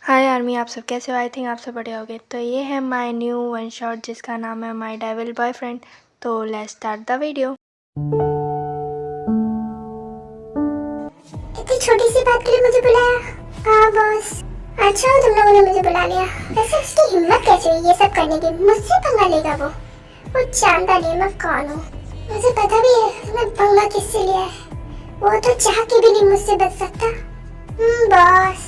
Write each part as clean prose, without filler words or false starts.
हाय army, आप सब कैसे हो? आई थिंक आप सब बढ़िया होगे। तो ये है माय न्यू वन शॉट जिसका नाम है माय डेविल बॉयफ्रेंड। तो लेट्स स्टार्ट द वीडियो। इतनी छोटी सी बात के लिए मुझे बुलाया? हाँ बॉस। अच्छा तुम लोगों ने मुझे बुला लिया। वैसे उसकी हिम्मत कैसे हुई ये सब करने की? मुझसे पंगा लेगा वो जानता नहीं मैं कौन हूँ। मुझे पता भी है मैं पंगा किससे लिया है। वो तो चाह के भी नहीं मुझसे बच सकता। बॉस।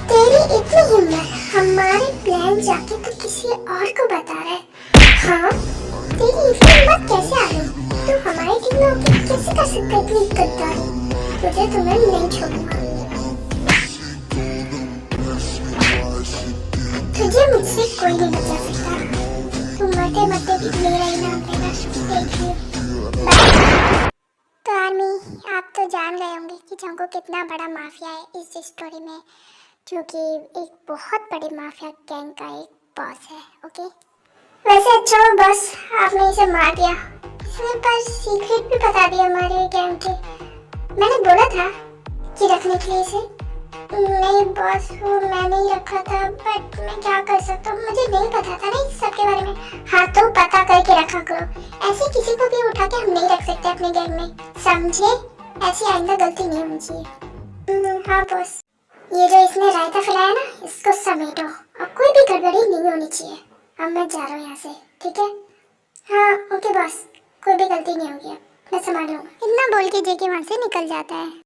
तेरी इतनी हिम्मत हमारे प्लान जाके तो किसी और को बता रहा है? हाँ तेरी इतनी हिम्मत कैसे आ गई? तू हमारी टीम में होके कैसे कर सकता है इतनी गद्दारी? तुझे तो मैं नहीं छोड़ूंगा। तुझे मुझसे कोई नहीं बचा सकता। तू मरते मरते भी मेरा ही नाम लेना। देख लियो। बाय। तो आर्मी, आप तो जान गए होंगे कि जंगो कितना बड़ा माफिया है इस स्टोरी में, जो कि एक बहुत बड़ी माफिया गैंग का एक बॉस है। ओके, वैसे अच्छा हो बस आपने इसे मार दिया। इसने पर सीक्रेट भी बता दिया हमारे गैंग के। मैंने बोला था कि रखने के लिए इसे। नहीं बॉस, वो मैं नहीं रखा था, बट मैं क्या कर सकता हूँ, मुझे नहीं पता था ना इस सब के बारे में। हाँ तो पता करके रखा करो। ऐसे किसी को भी उठा के हम नहीं रख सकते अपने गैंग में, समझे? ऐसी आइंदा गलती नहीं होनी चाहिए। हाँ बॉस। ये जो इसने रायता फैलाया ना, इसको समेटो। अब कोई भी गड़बड़ी नहीं होनी चाहिए। अब मैं जा रहा हूँ यहाँ से, ठीक है? हाँ ओके बॉस, कोई भी गलती नहीं होगी, अब मैं संभाल लूँगा। इतना बोल के जेके वहाँ से निकल जाता है।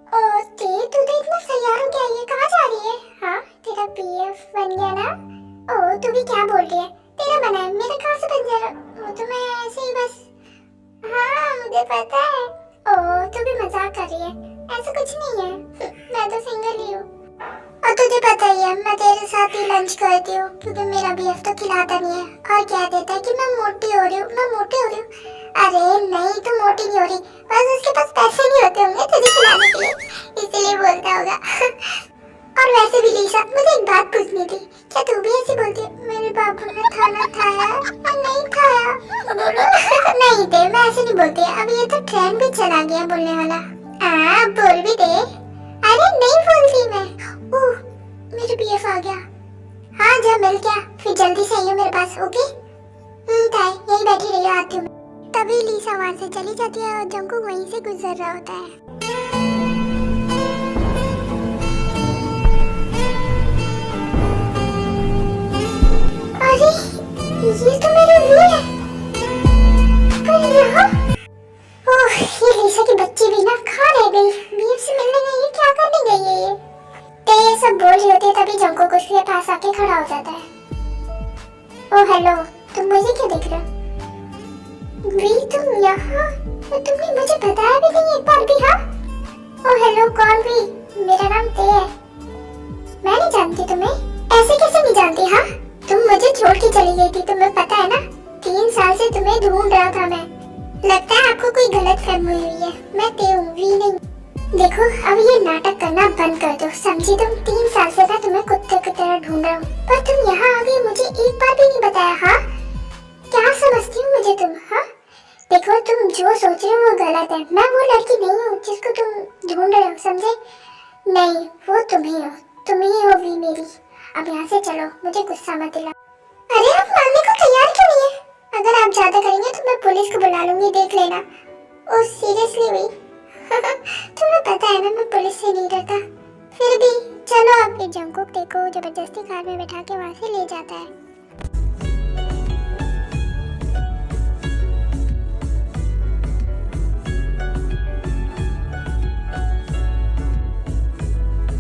ओ तू तो इतना तैयार हो गया, ये कहाँ जा रही है? हाँ तेरा पीएफ बन गया ना? ओ तू भी क्या बोल रही है? तेरा बना है, मेरा कहाँ से बन जाएगा? वो तो मैं ऐसे ही बस। हाँ मुझे पता है। ओ तू भी मजाक कर रही है, ऐसा कुछ नहीं है। मैं तो सिंगल ही हूँ। और तुझे पता ही है मैं तेरे साथ ही लंच करती हूँ, क्योंकि मेरा बीएफ तो खिलाता नहीं है और कह देता है कि मैं मोटी हो रही हूँ, मैं मोटी हो रही हूँ। अरे नहीं तू मोटी नहीं हो रही, बस उसके पास पैसे नहीं होते होंगे तुझे खिलाने के लिए, इसलिए बोलता होगा। और वैसे भी लीसा, मुझे एक बात पूछनी थी, क्या तू भी ऐसी बोलती है? मेरे बाबू ने खाना खाया? नहीं खाया बोलो। नहीं दे, मैं ऐसे नहीं बोलती। अब ये तो ट्रेंड भी चला गया बोलने वाला। बोल भी दे। अरे नहीं बोलती मैं। मेरे बीएफ आ गया। हाँ जा मिल गया, फिर जल्दी से आइयो मेरे पास, ओके? ताई यही बैठी रही, आती हूँ। तभी लीसा वहाँ से चली जाती है और जंकुक वहीं से गुजर रहा होता है। अरे ये तो मेरी वी है, पर यहाँ ये लीसा की बच्ची भी ना कहाँ रह गई? बीएफ से मिलने गई है, क्या करने गई है ये? ये सब बोल रही होती है तभी जंकुक उसके पास आके खड़ा हो जाता है। ओ हेलो, तुम मुझे क्यों देख रहे हो? वी तुम यहाँ? तुमने मुझे बताया भी नहीं एक बार भी। हाँ ओ हेलो, कौन वी? मेरा नाम ते है। मैं नहीं जानती तुम्हें। ऐसे कैसे नहीं जानती? हाँ तुम मुझे छोड़ के चली गई थी, तुम्हें पता है ना? 3 साल से तुम्हें ढूंढ रहा था मैं। लगता है आपको कोई गलत फहमी हुई है, मैं ते हूँ, वी नहीं। देखो अब ये नाटक करना बंद कर दो, समझी? तुम 3 साल से मैं तुम्हें कुत्ते की तरह ढूंढ रहा हूँ, पर तुम यहाँ आ गई, मुझे एक बार भी नहीं बताया। हाँ क्या समझती हो मुझे तुम? हाँ देखो तुम जो सोच रहे हो वो गलत है, मैं वो लड़की नहीं हूँ जिसको तुम ढूंढ रहे हो, समझे? नहीं वो तुम ही हो, तुम ही हो भी मेरी। अब यहाँ से चलो, मुझे गुस्सा मत दिला। अरे आप मानने को तैयार क्यों नहीं है? अगर आप ज्यादा करेंगे तो मैं पुलिस को बुला लूंगी, देख लेना। ओ सीरियसली भाई? तुम्हें पता है ना मैं पुलिस से नहीं डरता, फिर भी चलो। आप ये जंकुक देखो जबरदस्ती कार में बैठा के वहाँ से ले जाता है।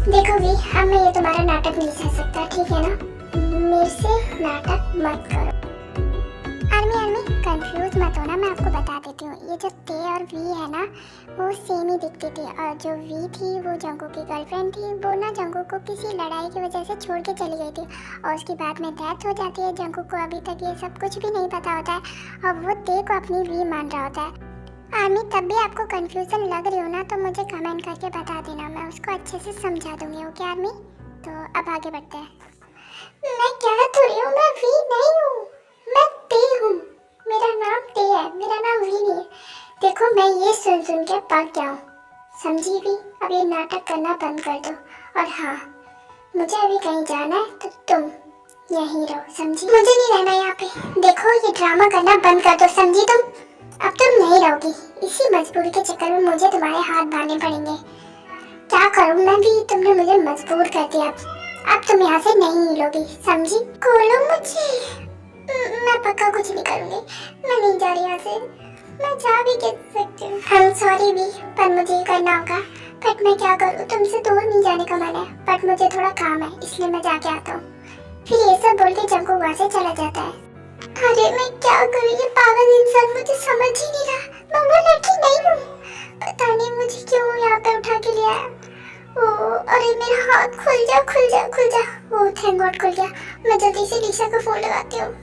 देखो भी अब मैं ये तुम्हारा नाटक नहीं सह सकता, ठीक है ना? मेरे से नाटक मत करो। आर्मी कंफ्यूज मत होना, मैं आपको बता देती हूँ। ये जो ते और वी है ना, वो सेम ही दिखती थी, और जो वी थी वो जंगू की गर्लफ्रेंड थी। वो ना जंगू को किसी लड़ाई की वजह से छोड़ के चली गई थी, और उसके बाद में डेथ हो जाती है। जंगू को अभी तक ये सब कुछ भी नहीं पता होता है, और वो ते को अपनी वी मान रहा होता है। आर्मी तब भी आपको कंफ्यूजन लग रही हो ना, तो मुझे कमेंट करके बता देना, मैं उसको अच्छे से समझा दूंगी, ओके आर्मी? तो अब आगे बढ़ते हैं। मैं कह तो रही हूँ मैं वी नहीं हूँ, मैं ते हूँ। मेरा नाम ते है, मेरा नाम वी नहीं है। देखो मैं ये सुन सुन के पक गया हूँ, समझी भी? अब ये नाटक करना बंद कर दो। और हाँ, मुझे अभी कहीं जाना है तो तुम यहीं रहो, समझी? मुझे नहीं रहना यहाँ पे। देखो ये ड्रामा करना बंद कर दो, समझी तुम? अब तुम नहीं रहोगी, इसी मजबूरी के चक्कर में मुझे तुम्हारे हाथ बांधने पड़ेंगे। क्या करूँ मैं भी, तुमने मुझे मजबूर कर दिया। अब तुम यहाँ से नहीं हिलोगी, समझी? खोलो मुझे। मैं पक्का कुछ नहीं करूँगी, मैं नहीं जा रही यहाँ से। मैं जा भी कैसे सकती हूँ? I'm sorry भी, पर मुझे ये करना होगा। बट मैं क्या करूँ, तुमसे दूर नहीं जाने का मन है, बट मुझे थोड़ा काम है, इसलिए मैं जाके आता हूँ। फिर ये सब बोल के जंकू वहाँ से चला जाता है। अरे मैं क्या करूँ, ये पागल इंसान मुझे समझ ही नहीं रहा। मैं वो लड़की नहीं हूँ, पता नहीं मुझे क्यों यहाँ पे उठा के लिया है। अरे मेरा हाथ खुल जा खुल जा खुल जा। ओह थैंक गॉड खुल गया। मैं जल्दी से लीसा को फोन लगाती हूँ।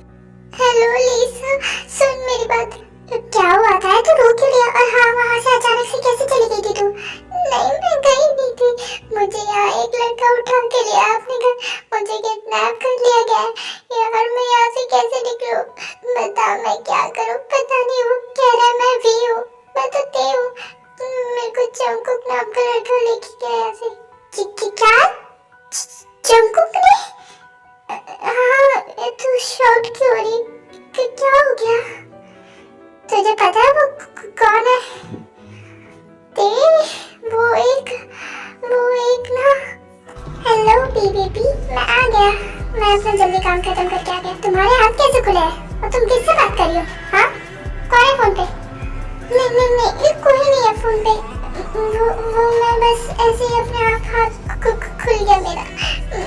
हेलो लीसा, सुन मेरी बात। क्या हुआ था, तू रो क्यों लिया? और हाँ, वहाँ से अचानक से कैसे चली गई थी तू? नहीं मैं गई नहीं थी, मुझे यहाँ एक लड़का उठा के लिया अपने घर, मुझे किडनैप कर लिया गया है। यार मैं यहाँ से कैसे निकलूँ? बता मैं क्या करूँ? पता नहीं, वो कह रहा है मैं भी हूँ, मैं तो ते हूँ। मेरे को जंकुक नाम का लड़का लेके गया यहाँ से। क्या? जंकुक ने? हाँ, तू शॉक क्यों हो रही? क्या हो गया? तुझे पता है वो कौन है? ते वो एक ना। हेलो बीबी, मैं आ गया। मैं अपना जल्दी काम खत्म करके आ गया। तुम्हारे हाथ कैसे खुले हैं? और तुम किससे बात कर रही हो? हाँ, कौन है फोन पे? नहीं कोई नहीं है फोन पे। वो मैं बस ऐसे ही अपने आप हाथ खुल गया मेरा।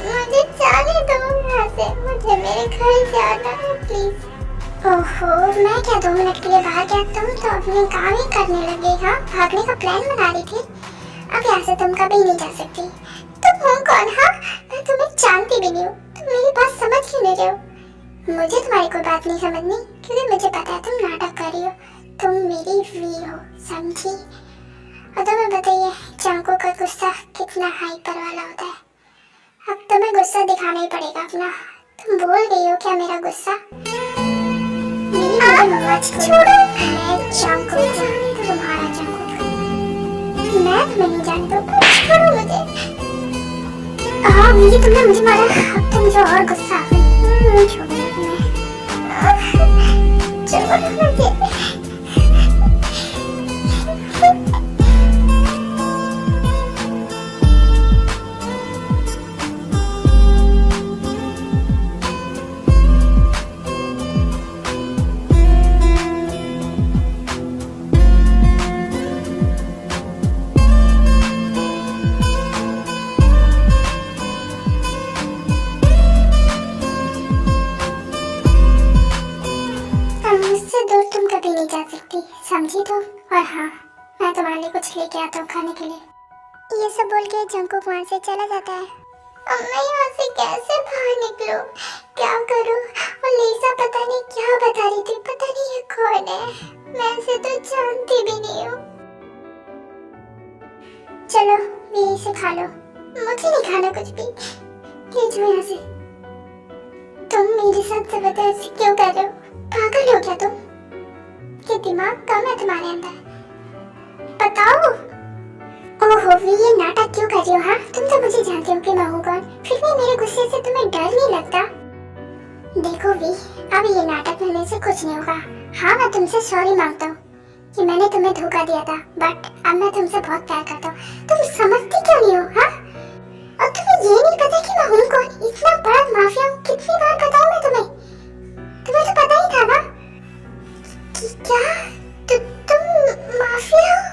मुझे जाने दो यहाँ से, मुझे मेरे घर जाना है प्लीज। ओहो, मैं क्या 2 मिनट के लिए बाहर गया, तुम तो अपने काम ही करने लगे। हाँ, भागने का प्लान बना रही थी। अब यहाँ से तुम कभी नहीं जा सकती। तुम हो कौन? हाँ, मैं तुम्हें जानती भी नहीं हूँ, तुम मेरी बात समझ क्यों नहीं रहे हो? मुझे तुम्हारी कोई बात नहीं समझनी, क्योंकि मुझे पता है तुम नाटक कर रही हो। तुम मेरी वी हो, समझी? और तुम्हें बताइए जंकू का गुस्सा कितना हाइपर वाला होता है। अब तुम्हें गुस्सा दिखाना ही पड़ेगा अपना। तुम भूल गई हो क्या मेरा गुस्सा? छोड़ो, मैं जंकुक हूँ, तुम्हारा जंकुक। मैं तुम्हें नहीं जानता, छोड़ो मुझे। हाँ मेरी तुमने मुझे मारा, अब तो मुझे और गुस्सा आ गया। छोड़ो मुझे, छोड़ो मुझे। समझी तो? और हाँ, मैं तुम्हारे लिए कुछ लेके आता हूँ खाने के लिए। ये सब बोल के जंकुक वहाँ से चला जाता है। अब मैं यहाँ से कैसे बाहर निकलूँ? क्या करूँ? और लीसा पता नहीं क्या बता रही थी, पता नहीं ये कौन है, मैं इसे तो जानती भी नहीं हूँ। चलो यही से खा लो, मुझे नहीं खाना कुछ भी। ले जाओ यहाँ से। तुम मेरे साथ जबरदस्ती क्यों कर रहे हो? पागल हो क्या तुम? ये दिमाग कम है तुम्हारे अंदर? बताओ। ओहो वी, ये नाटक क्यों कर रही हो? हाँ, तुम तो मुझे जानते हो कि मैं हूँ कौन, फिर भी मेरे गुस्से से तुम्हें डर नहीं लगता? देखो वी, अब ये नाटक करने से कुछ नहीं होगा। हाँ मैं तुमसे सॉरी मांगता हूँ कि मैंने तुम्हें धोखा दिया था, बट अब मैं तुमसे बहुत प्यार करता हूँ। तुम समझती क्यों नहीं हो? हाँ, और तुम्हें ये नहीं पता कि मैं हूँ कौन? इतना बड़ा माफिया हूँ, कितनी बार बताऊँ मैं तुम्हें? तुम्हें तो पता ही था ना? क्या तुम माफिया हो?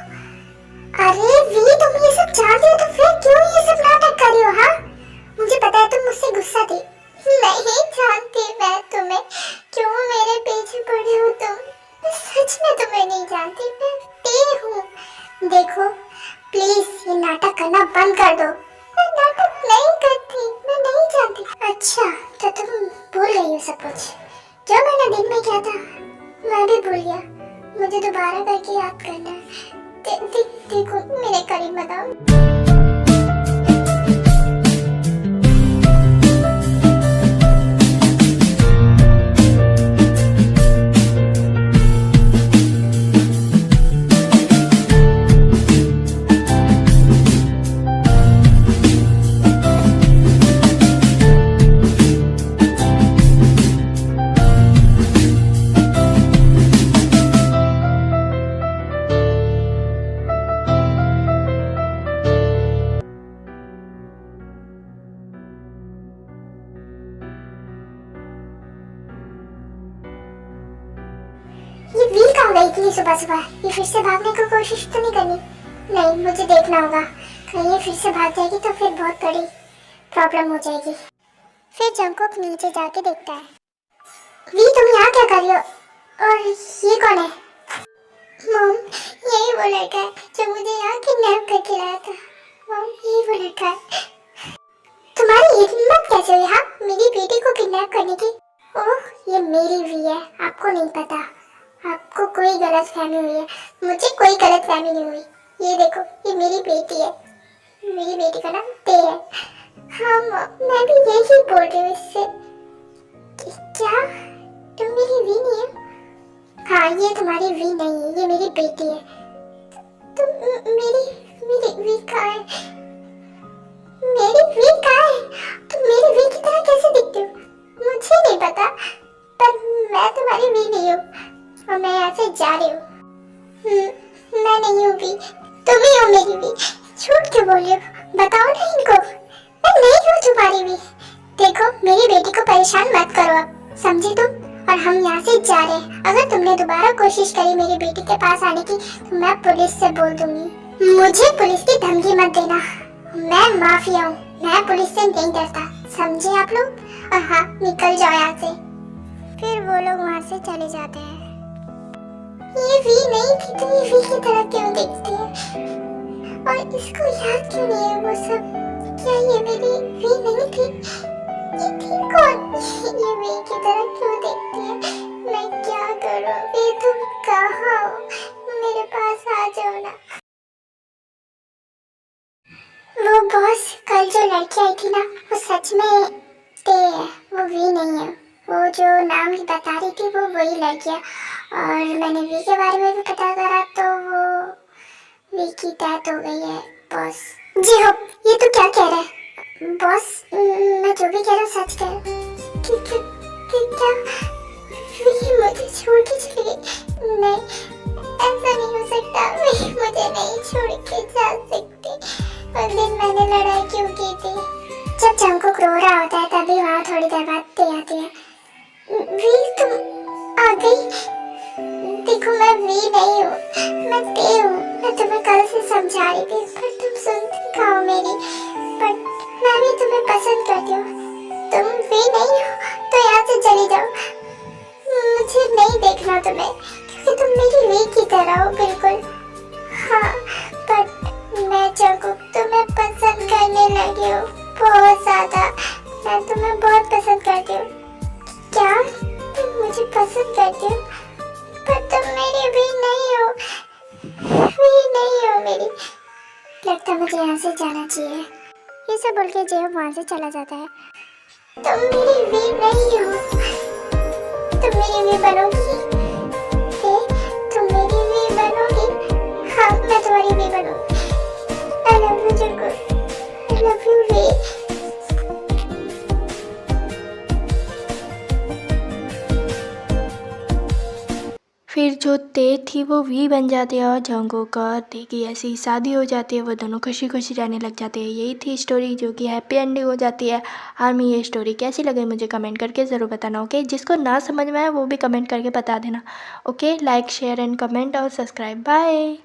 अरे वी, तुम ये सब जानती हो तो फिर क्यों ये सब नाटक कर रही हो? हाँ, मुझे पता है तुम मुझसे गुस्सा थी। नहीं जानती मैं तुम्हें, क्यों मेरे पीछे पड़े हो तुम? मैं सच में तुम्हें नहीं जानती, मैं ते हूँ। देखो प्लीज ये नाटक करना बंद कर दो। मैं नाटक नहीं करती, मैं नहीं जानती। अच्छा तो तुम भूल गई हो सब कुछ जो मैंने दिन में किया था? मैं भी भूल गया, मुझे दोबारा करके याद करना है। देखो मेरे करीब बताओ। इतनी सुबह सुबह ये फिर से भागने की कोशिश तो नहीं करनी। नहीं, मुझे देखना होगा, कहीं ये फिर से भाग जाएगी तो फिर बहुत बड़ी प्रॉब्लम हो जाएगी। फिर जंगकुक नीचे जाके देखता है। वी, तुम यहाँ क्या कर रही हो? और ये कौन है? मॉम, यही वो लड़का है जो मुझे यहाँ किडनैप करके लाया था। मॉम, यही वो लड़का है। तुम्हारी हिम्मत कैसे हुई हाँ मेरी बेटी को किडनैप करने की? ओह, ये मेरी वी है, आपको नहीं पता। आपको कोई गलतफहमी हुई है, मुझे कोई गलतफहमी नहीं हुई। ये देखो, ये मेरी बेटी है, मेरी बेटी का नाम ते है। हाँ मॉम, मैं भी यही बोल रही हूँ इससे। क्या तुम मेरी वी नहीं हो? हाँ, ये तुम्हारी वी नहीं है, ये मेरी बेटी है। तुम मेरी मेरी वी कहाँ है? मेरी वी कहाँ है? तुम मेरी वी की तरह कैसे दिखती हो? मुझे नहीं पता, पर मैं तुम्हारी वी नहीं हूँ और मैं यहाँ से जा रही हूँ। मैं नहीं हूँ वी, तुम ही हो मेरी वी। झूठ क्यों बोल रही हो? बताओ ना इनको, मैं नहीं हूँ तुम्हारी वी। देखो, मेरी बेटी को परेशान मत करो अब, समझी तुम? और हम यहाँ से जा रहे हैं। अगर तुमने दोबारा कोशिश करी मेरी बेटी के पास आने की तो मैं पुलिस से बोल दूंगी। मुझे पुलिस की धमकी मत देना, मैं माफिया हूँ, मैं पुलिस से नहीं डरता, समझे आप लोग? और हाँ, निकल जाओ यहाँ से। फिर वो लोग वहाँ से चले जाते हैं। ये वी नहीं थी तो ये वी की तरह क्यों दिखती है? और इसको याद क्यों नहीं है वो सब? क्या ये मेरी वी नहीं थी? ये थी कौन? ये वी की तरह क्यों दिखती है? मैं क्या करूँ? वी, तुम कहाँ हो? मेरे पास आ जाओ ना। वो बॉस, कल जो लड़की आई थी ना, वो सच में ते है, वो वी नहीं है। वो जो नाम बता रही थी वो वही लड़की है। और मैंने वी के बारे में भी पता करा तो वो वी की डेथ हो गई है बॉस। जी हो, ये तो क्या कह रहा है बॉस? मैं जो भी कह रहा हूँ सच कह रहा हूँ। क्या वी मुझे छोड़ के चली गई? नहीं, ऐसा नहीं हो सकता। वी मुझे नहीं छोड़ के जा सकती। उस दिन मैंने लड़ाई क्यों की थी? जब जंगकुक रो रहा होता है तभी वहाँ थोड़ी देर बाद ते आती है। वी, तुम आ गई? देखो, मैं वी नहीं हूँ, मैं ते हूँ। मैं तुम्हें कल से समझा रही थी पर तुम सुनती कहाँ हो मेरी? पर मैं भी तुम्हें पसंद करती हूँ। तुम वी नहीं हो तो यहाँ से चली जाओ, मुझे नहीं देखना तुम्हें, क्योंकि तुम मेरी वी की तरह हो बिल्कुल। हाँ, पर मैं जंगकुक तुम्हें पसंद करने लगी हूँ बहुत ज्यादा। मैं तुम्हें बहुत पसंद करती हूँ। क्या तुम मुझे पसंद करती हो? पर तुम मेरी भी नहीं हो, भी नहीं हो मेरी। लगता मुझे यहाँ से जाना चाहिए। ये सब बोल के जेब वहाँ से चला जाता है। तुम मेरी भी नहीं हो, तुम मेरी भी बनोगी? तुम मेरी भी बनोगी? हाँ, मैं तुम्हारी भी बनूंगी। I love you Jungkook, I love you V. फिर जो ते थी वो वी बन जाती है और जंगकुक और ते की ऐसी शादी हो जाती है। वो दोनों खुशी खुशी रहने लग जाते हैं। यही थी स्टोरी जो कि हैप्पी एंडिंग हो जाती है। और मैं ये स्टोरी कैसी लगी मुझे कमेंट करके ज़रूर बताना। ओके, जिसको ना समझ में आए वो भी कमेंट करके बता देना। Okay, like share and comment और सब्सक्राइब। बाय।